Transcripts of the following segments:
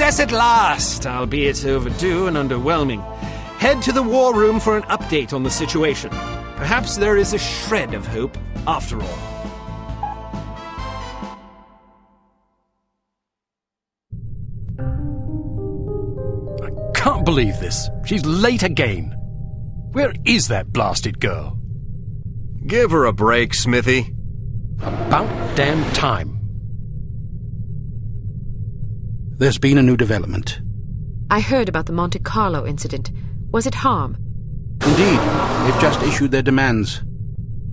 Yes, at last, albeit overdue and underwhelming. Head to the war room for an update on the situation. Perhaps there is a shred of hope after all. I can't believe this. She's late again. Where is that blasted girl? Give her a break, Smithy. About damn time. There's been a new development. I heard about the Monte Carlo incident. Was it harm? Indeed, they've just issued their demands.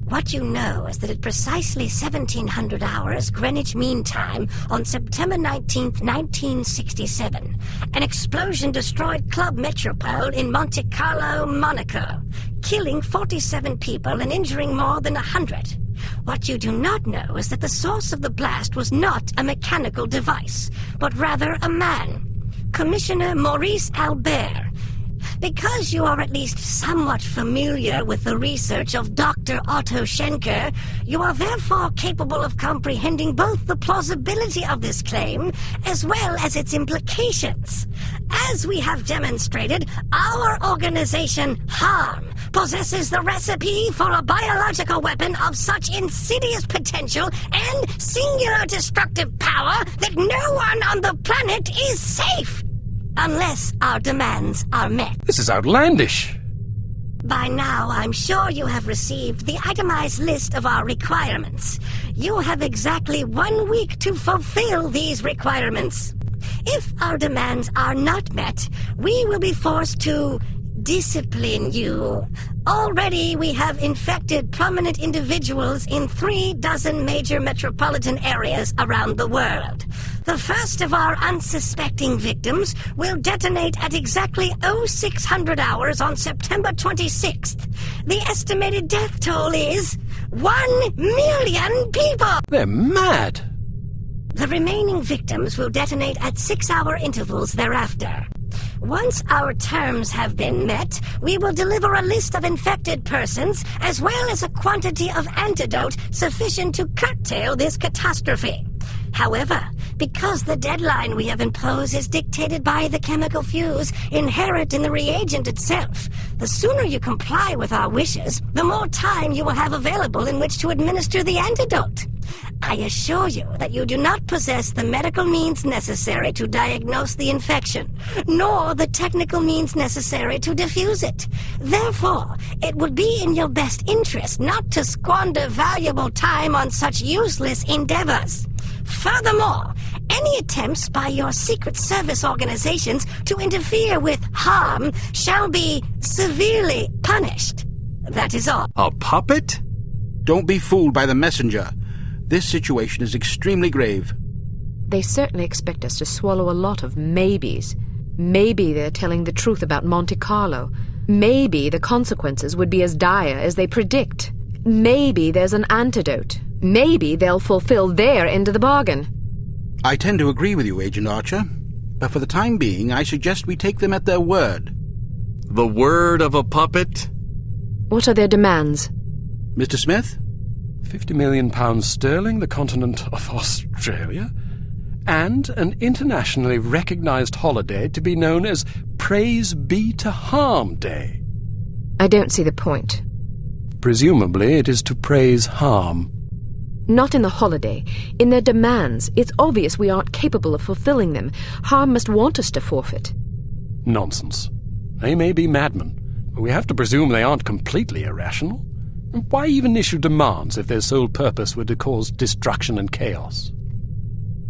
What you know is that at precisely 1700 hours Greenwich Mean Time on September 19th, 1967, an explosion destroyed Club Metropole in Monte Carlo, Monaco, killing 47 people and injuring more than 100. What you do not know is that the source of the blast was not a mechanical device, but rather a man, Commissioner Maurice Albert. Because you are at least somewhat familiar with the research of Dr. Otto Schenker, you are therefore capable of comprehending both the plausibility of this claim as well as its implications. As we have demonstrated, our organization, HARM, possesses the recipe for a biological weapon of such insidious potential and singular destructive power that no one on the planet is safe. Unless our demands are met. This is outlandish. By now, I'm sure you have received the itemized list of our requirements. You have exactly 1 week to fulfill these requirements. If our demands are not met, we will be forced to discipline you. Already, we have infected prominent individuals in 36 major metropolitan areas around the world. The first of our unsuspecting victims will detonate at exactly 0600 hours on September 26th. The estimated death toll is 1 million people! They're mad! The remaining victims will detonate at 6-hour intervals thereafter. Once our terms have been met, we will deliver a list of infected persons as well as a quantity of antidote sufficient to curtail this catastrophe. However, because the deadline we have imposed is dictated by the chemical fuse inherent in the reagent itself, the sooner you comply with our wishes, the more time you will have available in which to administer the antidote. I assure you that you do not possess the medical means necessary to diagnose the infection, nor the technical means necessary to diffuse it. Therefore, it would be in your best interest not to squander valuable time on such useless endeavors. Furthermore, any attempts by your Secret Service organizations to interfere with harm shall be severely punished. That is all. A puppet? Don't be fooled by the messenger. This situation is extremely grave. They certainly expect us to swallow a lot of maybes. Maybe they're telling the truth about Monte Carlo. Maybe the consequences would be as dire as they predict. Maybe there's an antidote. Maybe they'll fulfill their end of the bargain. I tend to agree with you, Agent Archer. But for the time being, I suggest we take them at their word. The word of a puppet? What are their demands? Mr. Smith? £50 million sterling, the continent of Australia, and an internationally recognized holiday to be known as Praise Be to Harm Day. I don't see the point. Presumably it is to praise harm. Not in the holiday. In their demands. It's obvious we aren't capable of fulfilling them. Harm must want us to forfeit. Nonsense. They may be madmen, but we have to presume they aren't completely irrational. Why even issue demands if their sole purpose were to cause destruction and chaos?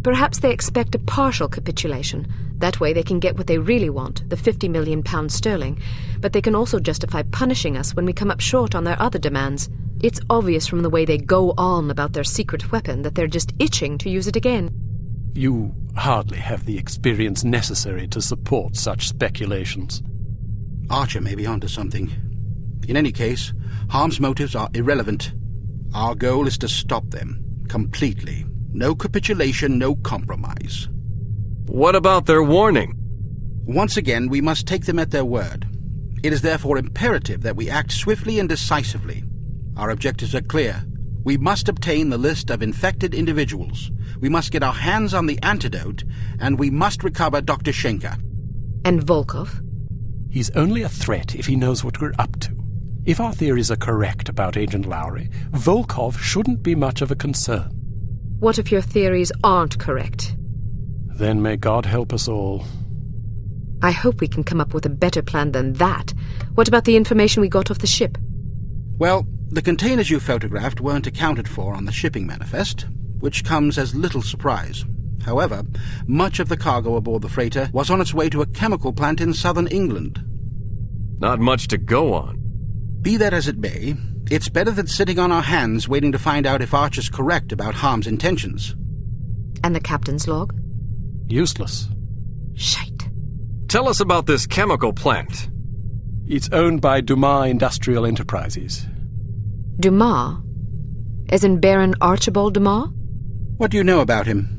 Perhaps they expect a partial capitulation. That way they can get what they really want, the £50 million sterling. But they can also justify punishing us when we come up short on their other demands. It's obvious from the way they go on about their secret weapon that they're just itching to use it again. You hardly have the experience necessary to support such speculations. Archer may be onto something. In any case, Harm's motives are irrelevant. Our goal is to stop them, completely. No capitulation, no compromise. What about their warning? Once again, we must take them at their word. It is therefore imperative that we act swiftly and decisively. Our objectives are clear. We must obtain the list of infected individuals. We must get our hands on the antidote, and we must recover Dr. Schenker. And Volkov? He's only a threat if he knows what we're up to. If our theories are correct about Agent Lowry, Volkov shouldn't be much of a concern. What if your theories aren't correct? Then may God help us all. I hope we can come up with a better plan than that. What about the information we got off the ship? Well, the containers you photographed weren't accounted for on the shipping manifest, which comes as little surprise. However, much of the cargo aboard the freighter was on its way to a chemical plant in southern England. Not much to go on. Be that as it may, it's better than sitting on our hands waiting to find out if Archer's correct about Harm's intentions. And the captain's log? Useless. Shite. Tell us about this chemical plant. It's owned by Dumas Industrial Enterprises. Dumas? As in Baron Archibald Dumas? What do you know about him?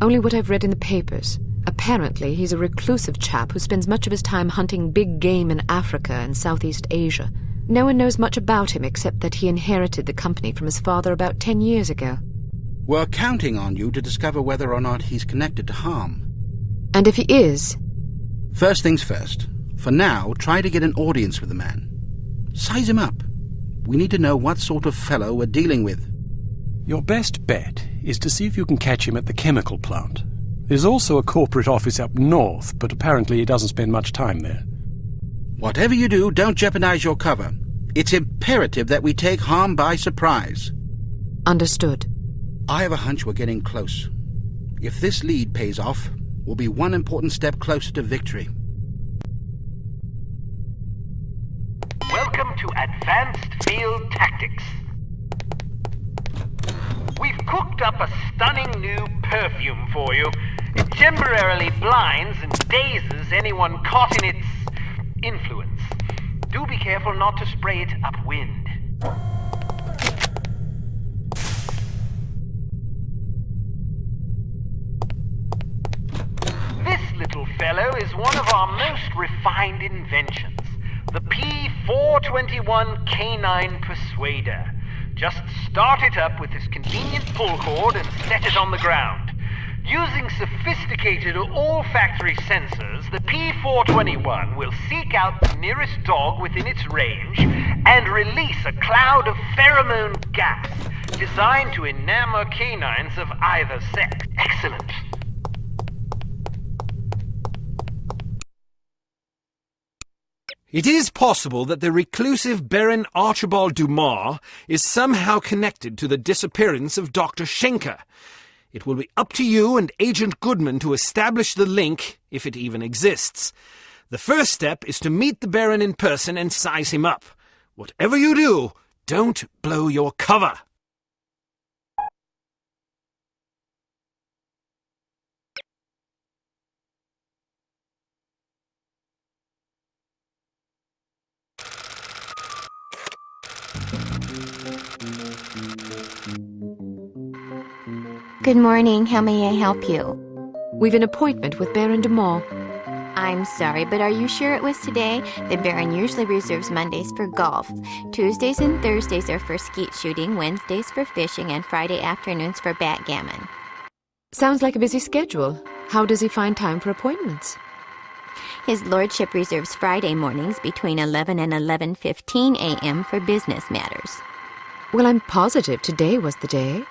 Only what I've read in the papers. Apparently, he's a reclusive chap who spends much of his time hunting big game in Africa and Southeast Asia. No one knows much about him except that he inherited the company from his father about 10 years ago. We're counting on you to discover whether or not he's connected to Harm. And if he is? First things first. For now, try to get an audience with the man. Size him up. We need to know what sort of fellow we're dealing with. Your best bet is to see if you can catch him at the chemical plant. There's also a corporate office up north, but apparently he doesn't spend much time there. Whatever you do, don't jeopardize your cover. It's imperative that we take Harm by surprise. Understood. I have a hunch we're getting close. If this lead pays off, we'll be one important step closer to victory. Welcome to Advanced Field Tactics. We've cooked up a stunning new perfume for you. It temporarily blinds and dazes anyone caught in its influence. Do be careful not to spray it upwind. This little fellow is one of our most refined inventions, the P421 Canine Persuader. Just start it up with this convenient pull cord and set it on the ground. Using sophisticated olfactory sensors, the P421 will seek out the nearest dog within its range and release a cloud of pheromone gas designed to enamor canines of either sex. Excellent. It is possible that the reclusive Baron Archibald Dumas is somehow connected to the disappearance of Dr. Schenker. It will be up to you and Agent Goodman to establish the link, if it even exists. The first step is to meet the Baron in person and size him up. Whatever you do, don't blow your cover. Good morning. How may I help you? We've an appointment with Baron Dumas. I'm sorry, but are you sure it was today? The Baron usually reserves Mondays for golf. Tuesdays and Thursdays are for skeet shooting, Wednesdays for fishing, and Friday afternoons for backgammon. Sounds like a busy schedule. How does he find time for appointments? His lordship reserves Friday mornings between 11 and 11:15 a.m. for business matters. Well, I'm positive today was the day.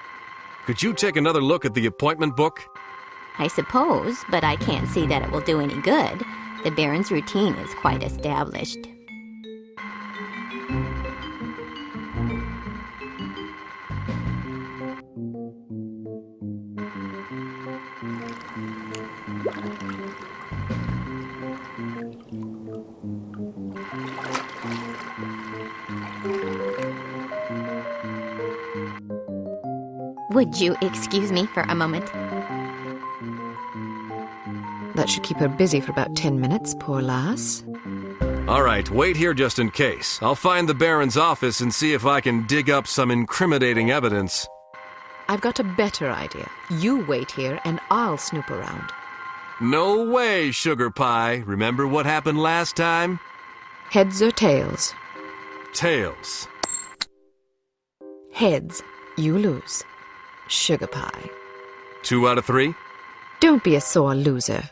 Could you take another look at the appointment book? I suppose, but I can't see that it will do any good. The Baron's routine is quite established. Would you excuse me for a moment? That should keep her busy for about 10 minutes, poor lass. All right, wait here just in case. I'll find the Baron's office and see if I can dig up some incriminating evidence. I've got a better idea. You wait here and I'll snoop around. No way, Sugar Pie. Remember what happened last time? Heads or tails? Tails. Heads, you lose. Sugar pie. 2 out of 3? Don't be a sore loser.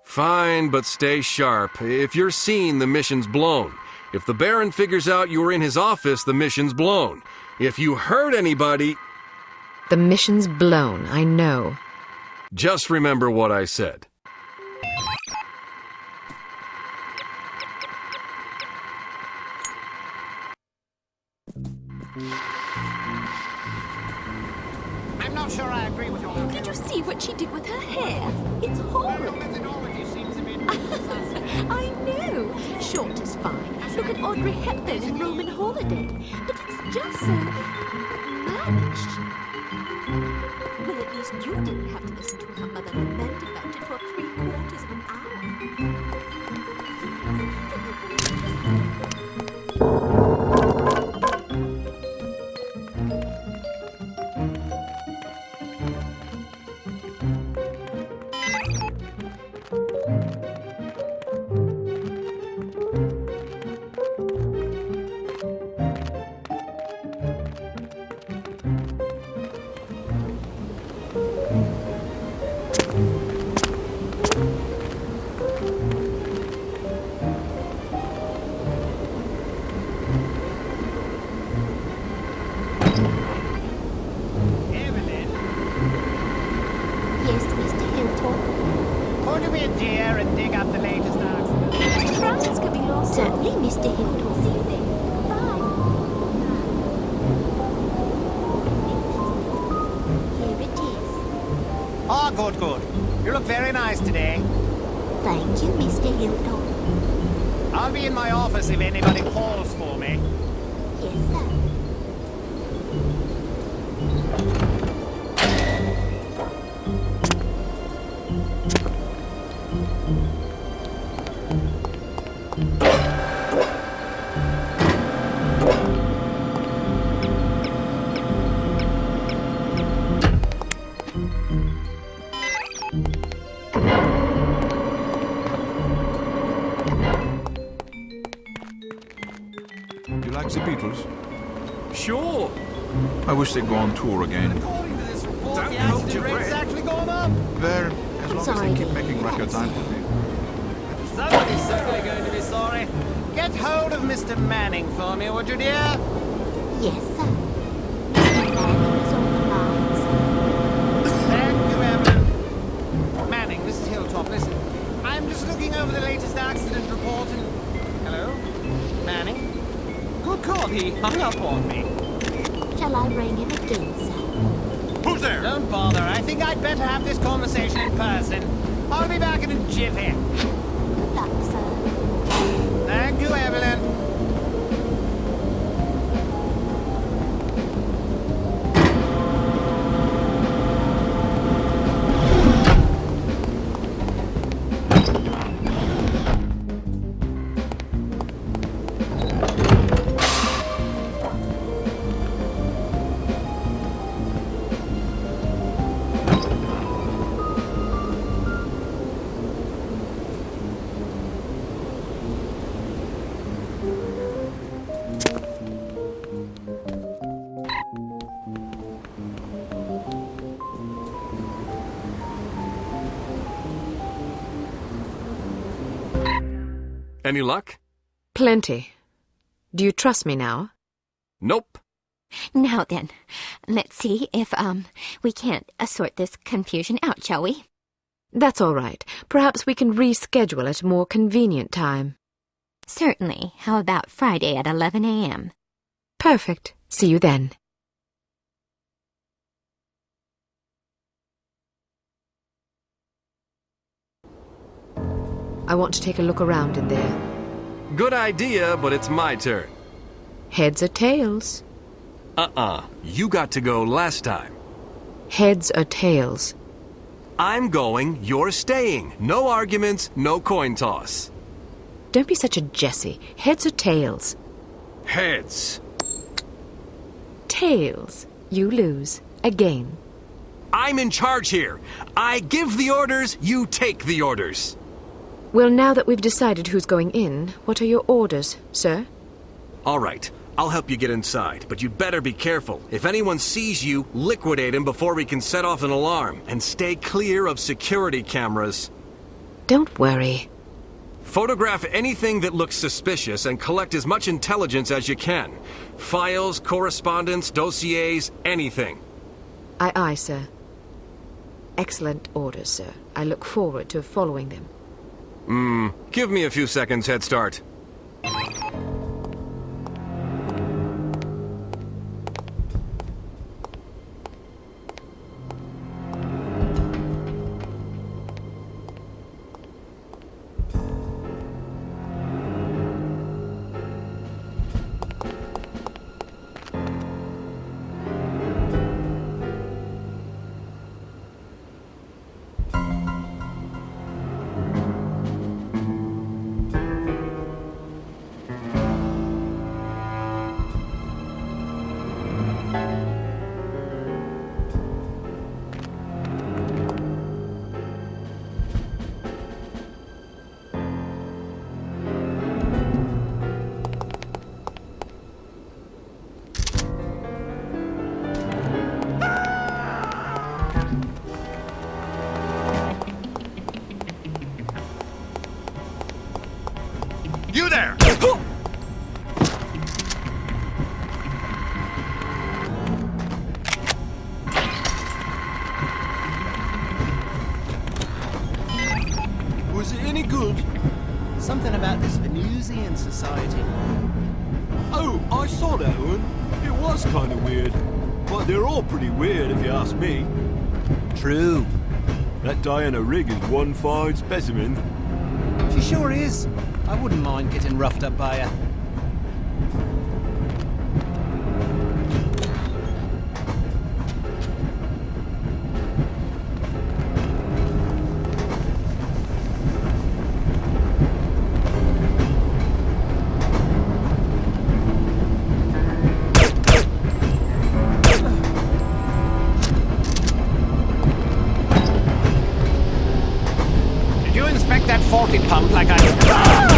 Fine, but stay sharp. If you're seen, the mission's blown. If the Baron figures out you were in his office, the mission's blown. If you hurt anybody... The mission's blown, I know. Just remember what I said. I'm not sure I agree with your... Did you see what she did with her hair? It's horrible. methodology seems a bit... I know. Short is fine. Look at Audrey Hepburn in Roman Holiday. But it's just so... managed. Well, at least you didn't have to listen to her mother lament about it for 3/4 of an hour. Evelyn, Yes, Mr. Hilltop. won't you be a dear and dig up the latest accident? Francis can be lost. Certainly, Mr. Hilltop. See you then. Bye. Here it is. Oh, good, good. You look very nice today. Thank you, Mr. Hilltop. I'll be in my office if anybody calls for me. Yes, sir. You like the Beatles? Sure. I wish they'd go on tour again. According to this report, Don't the hold accident your rate's breath. actually gone up. Well, as long as Sorry. they keep making records, I'm happy. Somebody's certainly going to be sorry. Get hold of Mr. Manning for me, would you, dear? Yes, sir. Mr. Manning is on the lines. Thank you, Evelyn. Manning, this is Hilltop. Listen, I'm just looking over the latest accident report and... Hello? Manning? Good call, he hung up on me. Shall I ring him again, sir? Who's there? Don't bother. I think I'd better have this conversation in person. I'll be back in a jiffy. Good luck, sir. Thank you, Evelyn. Any luck? Plenty. Do you trust me now? Nope. Now then, let's see if, we can't sort this confusion out, shall we? That's all right. Perhaps we can reschedule at a more convenient time. Certainly. How about Friday at 11 a.m.? Perfect. See you then. I want to take a look around in there. Good idea, but it's my turn. Heads or tails? You got to go last time. Heads or tails? I'm going, you're staying. No arguments, no coin toss. Don't be such a Jessie. Heads or tails? Heads. Tails. You lose. Again. I'm in charge here. I give the orders, you take the orders. Well, now that we've decided who's going in, what are your orders, sir? All right. I'll help you get inside, but you'd better be careful. If anyone sees you, liquidate him before we can set off an alarm. And stay clear of security cameras. Don't worry. Photograph anything that looks suspicious and collect as much intelligence as you can. Files, correspondence, dossiers, anything. Aye, aye, sir. Excellent orders, sir. I look forward to following them. Give me a few seconds head start. You there! Was it any good? Something about this Venusian society. Oh, I saw that one. It was kind of weird. But they're all pretty weird if you ask me. True. That Diana Rigg is one fine specimen. She sure is. I wouldn't mind getting roughed up by her. Did you inspect that 40 pump like I...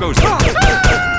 goes that.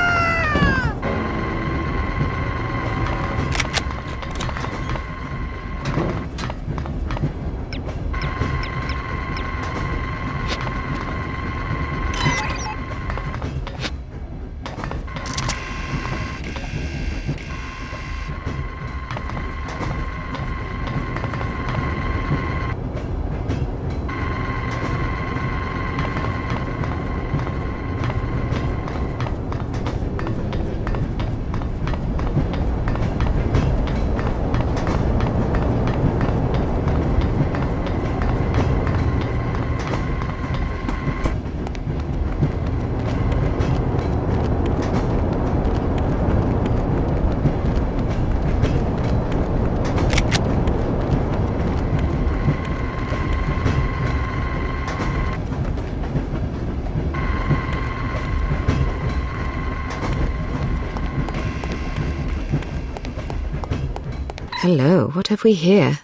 Hello, what have we here?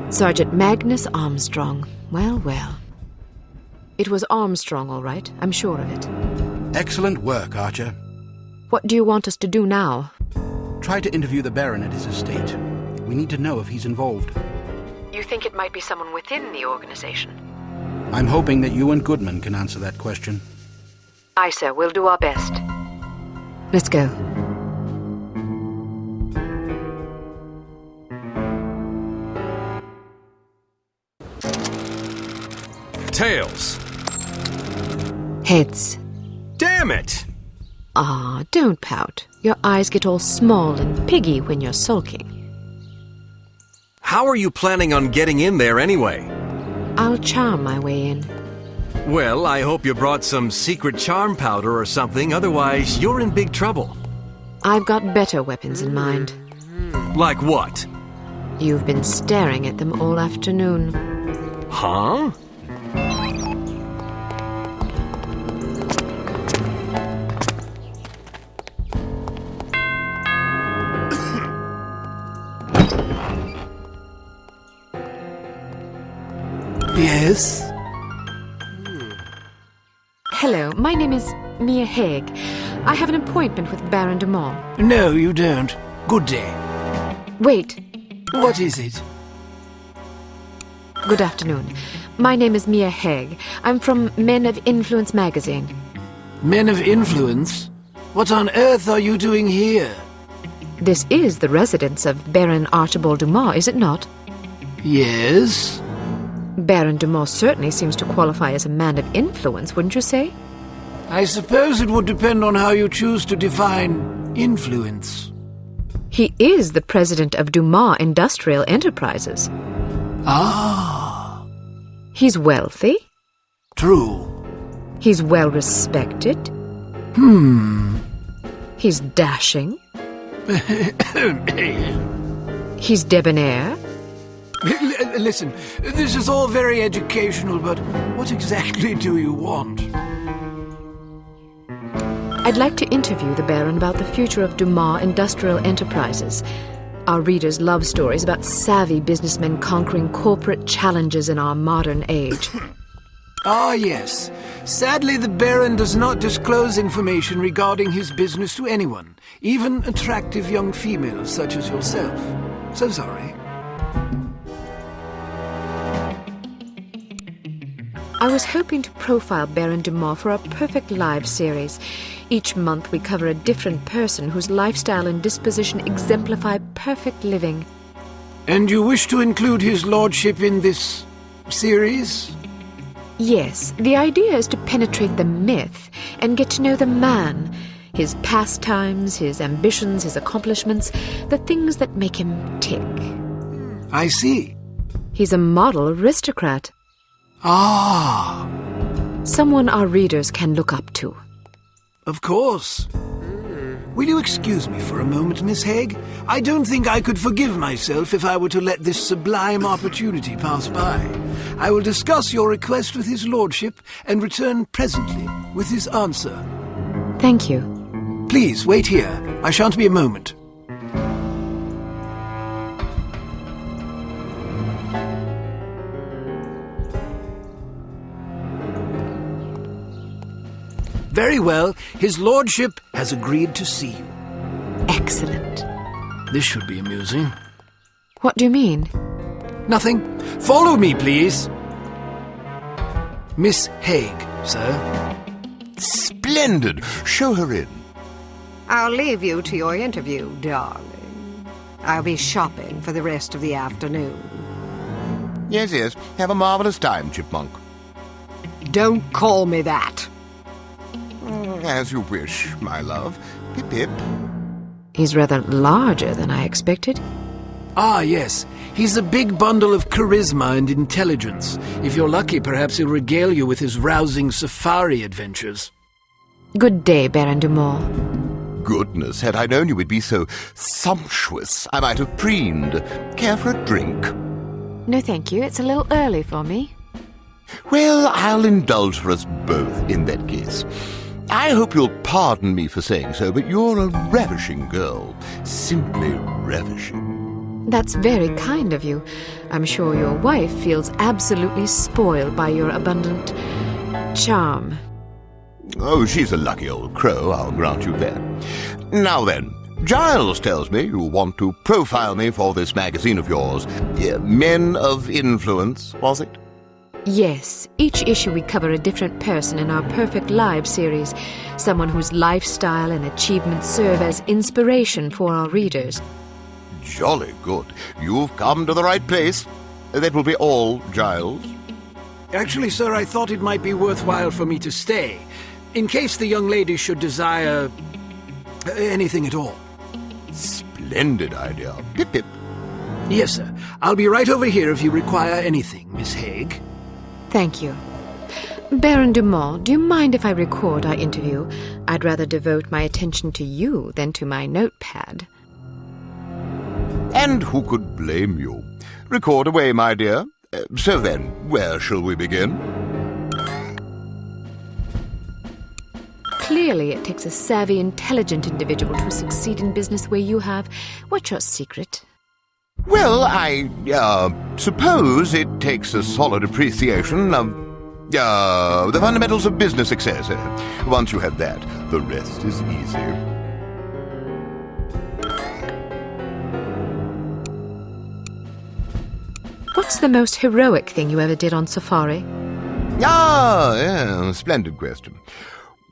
Sergeant Magnus Armstrong. Well, well. It was Armstrong, all right. I'm sure of it. Excellent work, Archer. What do you want us to do now? Try to interview the Baron at his estate. We need to know if he's involved. You think it might be someone within the organization? I'm hoping that you and Goodman can answer that question. Aye, sir. We'll do our best. Let's go. Tails. Heads. Damn it! Ah, don't pout. Your eyes get all small and piggy when you're sulking. How are you planning on getting in there anyway? I'll charm my way in. Well, I hope you brought some secret charm powder or something, otherwise you're in big trouble. I've got better weapons in mind. Like what? You've been staring at them all afternoon. Huh? Yes? Hello, my name is Mia Haig. I have an appointment with Baron de Mont. No, you don't. Good day. Wait. What is it? Good afternoon. My name is Mia Haig. I'm from Men of Influence magazine. Men of Influence? What on earth are you doing here? This is the residence of Baron Archibald Dumas, is it not? Yes? Baron de Mont certainly seems to qualify as a man of influence, wouldn't you say? I suppose it would depend on how you choose to define influence. He is the president of Dumas Industrial Enterprises. Ah. He's wealthy. True. He's well respected. He's dashing. He's debonair. Listen, this is all very educational, but what exactly do you want? I'd like to interview the Baron about the future of Dumas Industrial Enterprises. Our readers love stories about savvy businessmen conquering corporate challenges in our modern age. Ah, yes. Sadly, the Baron does not disclose information regarding his business to anyone, even attractive young females such as yourself. So sorry. I was hoping to profile Baron de Mont for our Perfect Lives series. Each month we cover a different person whose lifestyle and disposition exemplify perfect living. And you wish to include his lordship in this series? Yes, the idea is to penetrate the myth and get to know the man, his pastimes, his ambitions, his accomplishments, the things that make him tick. I see. He's a model aristocrat. Ah. Someone our readers can look up to. Of course. Will you excuse me for a moment, Miss Haig? I don't think I could forgive myself if I were to let this sublime opportunity pass by. I will discuss your request with his lordship and return presently with his answer. Thank you. Please, wait here. I shan't be a moment. Very well. His lordship has agreed to see you. Excellent. This should be amusing. What do you mean? Nothing. Follow me, please. Miss Haig, sir. Splendid. Show her in. I'll leave you to your interview, darling. I'll be shopping for the rest of the afternoon. Yes, yes. Have a marvelous time, Chipmunk. Don't call me that. As you wish, my love. Pip-pip. He's rather larger than I expected. Ah, yes. He's a big bundle of charisma and intelligence. If you're lucky, perhaps he'll regale you with his rousing safari adventures. Good day, Baron Dumont. Goodness, had I known you would be so sumptuous, I might have preened. Care for a drink? No, thank you. It's a little early for me. Well, I'll indulge for us both in that case. I hope you'll pardon me for saying so, but you're a ravishing girl. Simply ravishing. That's very kind of you. I'm sure your wife feels absolutely spoiled by your abundant charm. Oh, she's a lucky old crow, I'll grant you that. Now then, Giles tells me you want to profile me for this magazine of yours. Men of Influence, was it? Yes. Each issue we cover a different person in our Perfect Lives series. Someone whose lifestyle and achievements serve as inspiration for our readers. Jolly good. You've come to the right place. That will be all, Giles. Actually, sir, I thought it might be worthwhile for me to stay, in case the young lady should desire anything at all. Splendid idea. Pip-pip. Yes, sir. I'll be right over here if you require anything, Miss Haig. Thank you. Baron Dumont, do you mind if I record our interview? I'd rather devote my attention to you than to my notepad. And who could blame you? Record away, my dear. So then, where shall we begin? Clearly, it takes a savvy, intelligent individual to succeed in business where you have. What's your secret? Well, I suppose it takes a solid appreciation of the fundamentals of business success. Once you have that, the rest is easy. What's the most heroic thing you ever did on safari? Splendid question.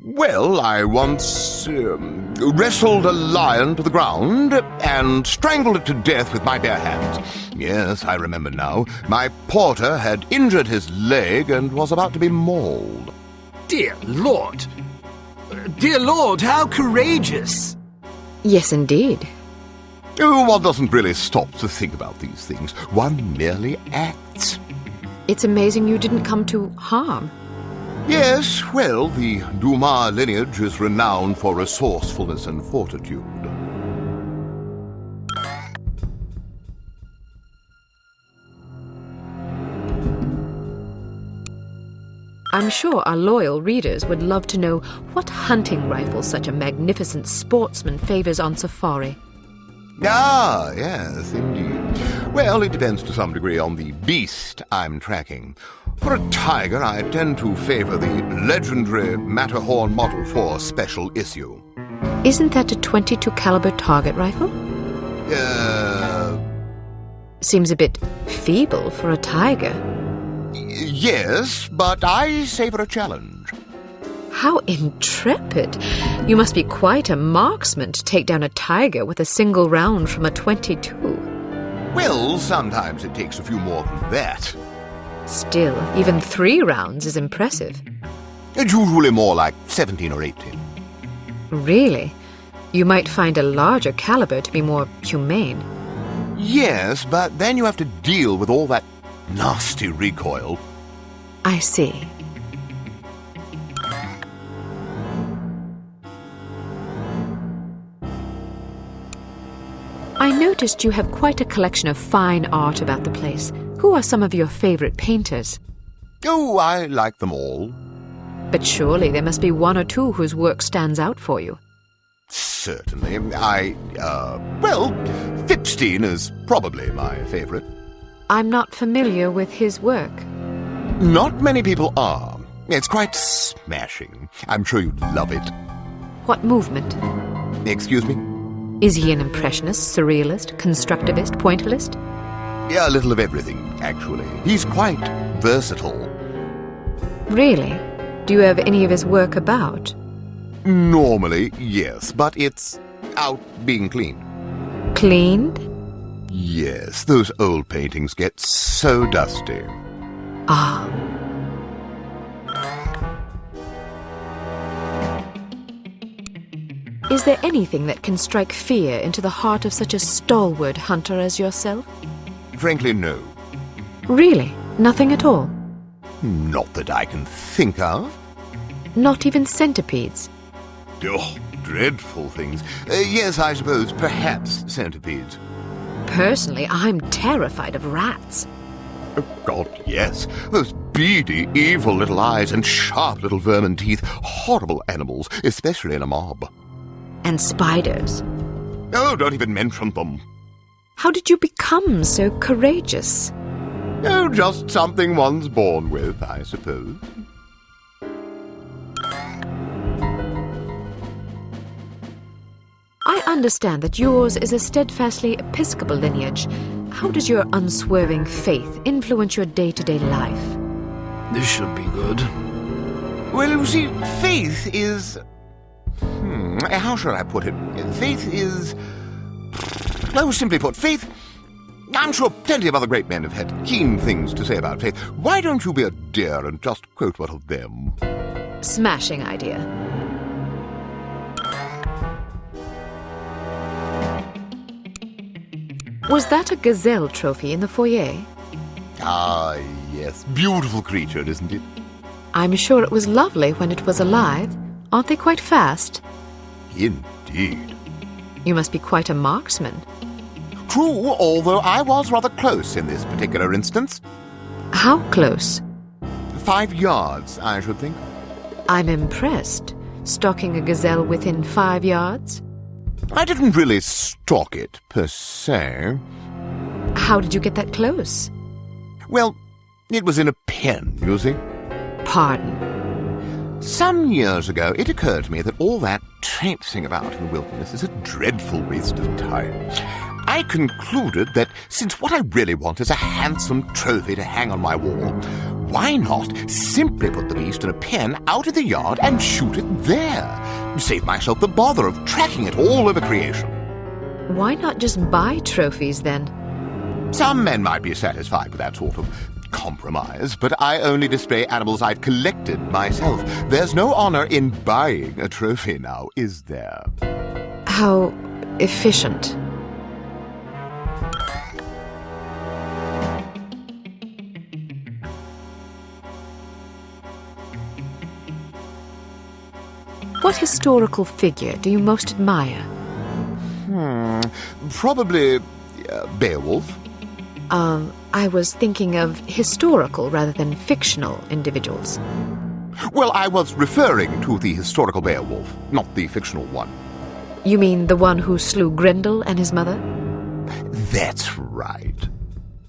Well, I once wrestled a lion to the ground and strangled it to death with my bare hands. Yes, I remember now. My porter had injured his leg and was about to be mauled. Dear Lord! Dear Lord, how courageous! Yes, indeed. Oh, one doesn't really stop to think about these things. One merely acts. It's amazing you didn't come to harm. Yes, well, the Dumas lineage is renowned for resourcefulness and fortitude. I'm sure our loyal readers would love to know what hunting rifle such a magnificent sportsman favors on safari. Ah, yes, indeed. Well, it depends to some degree on the beast I'm tracking. For a tiger, I tend to favor the legendary Matterhorn Model 4 special issue. Isn't that a .22 caliber target rifle? Seems a bit feeble for a tiger. Yes, but I savor a challenge. How intrepid! You must be quite a marksman to take down a tiger with a single round from a .22. Well, sometimes it takes a few more than that. Still, even 3 rounds is impressive. It's usually more like 17 or 18. Really? You might find a larger caliber to be more humane. Yes, but then you have to deal with all that nasty recoil. I see. I noticed you have quite a collection of fine art about the place. Who are some of your favorite painters? Oh, I like them all. But surely there must be 1 or 2 whose work stands out for you. Certainly. Well, Fipstein is probably my favorite. I'm not familiar with his work. Not many people are. It's quite smashing. I'm sure you'd love it. What movement? Excuse me? Is he an impressionist, surrealist, constructivist, pointillist? Yeah, a little of everything, actually. He's quite versatile. Really? Do you have any of his work about? Normally, yes, but it's out being cleaned. Cleaned? Yes, those old paintings get so dusty. Ah. Is there anything that can strike fear into the heart of such a stalwart hunter as yourself? Frankly, no. Really? Nothing at all? Not that I can think of. Not even centipedes? Oh, dreadful things. Yes, I suppose, perhaps centipedes. Personally, I'm terrified of rats. Oh, God, yes. Those beady, evil little eyes and sharp little vermin teeth. Horrible animals, especially in a mob. And spiders. Oh, don't even mention them. How did you become so courageous? Oh, just something one's born with, I suppose. I understand that yours is a steadfastly Episcopal lineage. How does your unswerving faith influence your day-to-day life? This should be good. Well, you see, faith is... how shall I put it? Faith is... Oh, simply put, faith... I'm sure plenty of other great men have had keen things to say about faith. Why don't you be a dear and just quote one of them? Smashing idea. Was that a gazelle trophy in the foyer? Ah, yes. Beautiful creature, isn't it? I'm sure it was lovely when it was alive. Aren't they quite fast? Indeed. You must be quite a marksman. True, although I was rather close in this particular instance. How close? 5 yards, I should think. I'm impressed. Stalking a gazelle within 5 yards? I didn't really stalk it, per se. How did you get that close? Well, it was in a pen, you see. Pardon? Some years ago, it occurred to me that all that traipsing about in the wilderness is a dreadful waste of time. I concluded that since what I really want is a handsome trophy to hang on my wall, why not simply put the beast in a pen out in the yard and shoot it there? Save myself the bother of tracking it all over creation. Why not just buy trophies, then? Some men might be satisfied with that sort of compromise, but I only display animals I've collected myself. There's no honor in buying a trophy now, is there? How efficient. What historical figure do you most admire? Probably Beowulf. I was thinking of historical rather than fictional individuals. Well, I was referring to the historical Beowulf, not the fictional one. You mean the one who slew Grendel and his mother? That's right.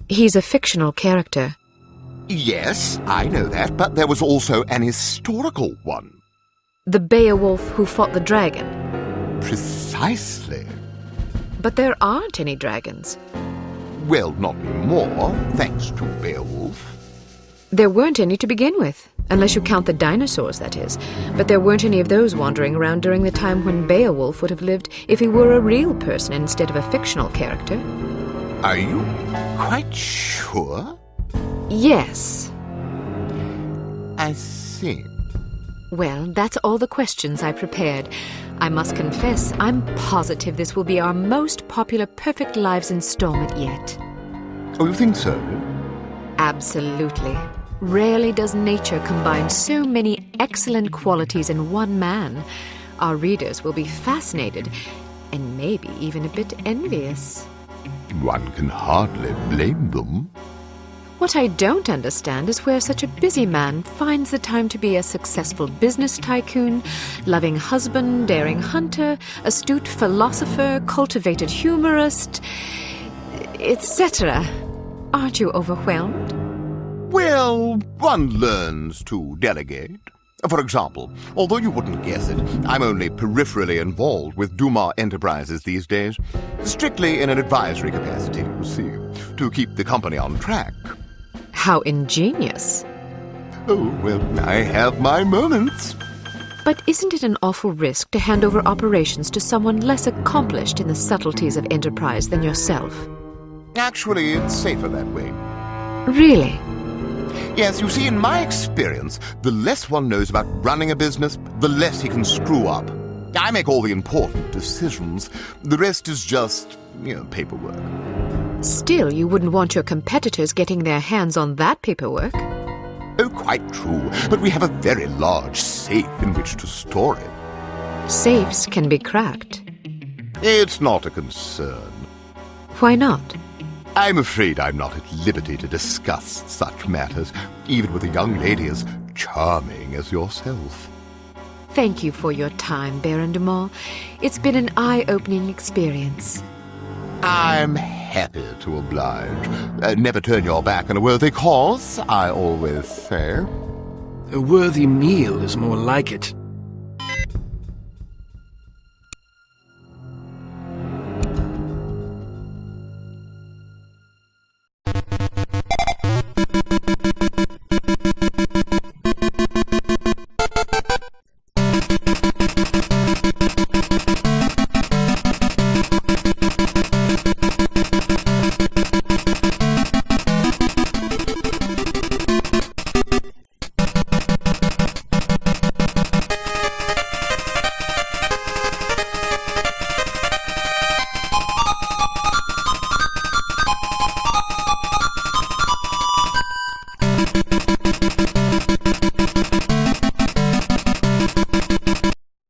He's a fictional character. Yes, I know that, but there was also an historical one. The Beowulf who fought the dragon. Precisely. But there aren't any dragons. Well, not anymore, thanks to Beowulf. There weren't any to begin with, unless you count the dinosaurs, that is. But there weren't any of those wandering around during the time when Beowulf would have lived if he were a real person instead of a fictional character. Are you quite sure? Yes. I see. Well, that's all the questions I prepared. I must confess, I'm positive this will be our most popular Perfect Lives installment yet. Oh, you think so? Absolutely. Rarely does nature combine so many excellent qualities in one man. Our readers will be fascinated, and maybe even a bit envious. One can hardly blame them. What I don't understand is where such a busy man finds the time to be a successful business tycoon, loving husband, daring hunter, astute philosopher, cultivated humorist, etc. Aren't you overwhelmed? Well, one learns to delegate. For example, although you wouldn't guess it, I'm only peripherally involved with Dumas Enterprises these days. Strictly in an advisory capacity, you see, to keep the company on track. How ingenious. Oh, well, I have my moments. But isn't it an awful risk to hand over operations to someone less accomplished in the subtleties of enterprise than yourself? Actually, it's safer that way. Really? Yes, you see, in my experience, the less one knows about running a business, the less he can screw up. I make all the important decisions. The rest is just, paperwork. Still, you wouldn't want your competitors getting their hands on that paperwork. Oh, quite true, but we have a very large safe in which to store it. Safes can be cracked. It's not a concern. Why not? I'm afraid I'm not at liberty to discuss such matters, even with a young lady as charming as yourself. Thank you for your time, Baron Dumas. It's been an eye-opening experience. I'm happy to oblige. Never turn your back on a worthy cause, I always say. A worthy meal is more like it.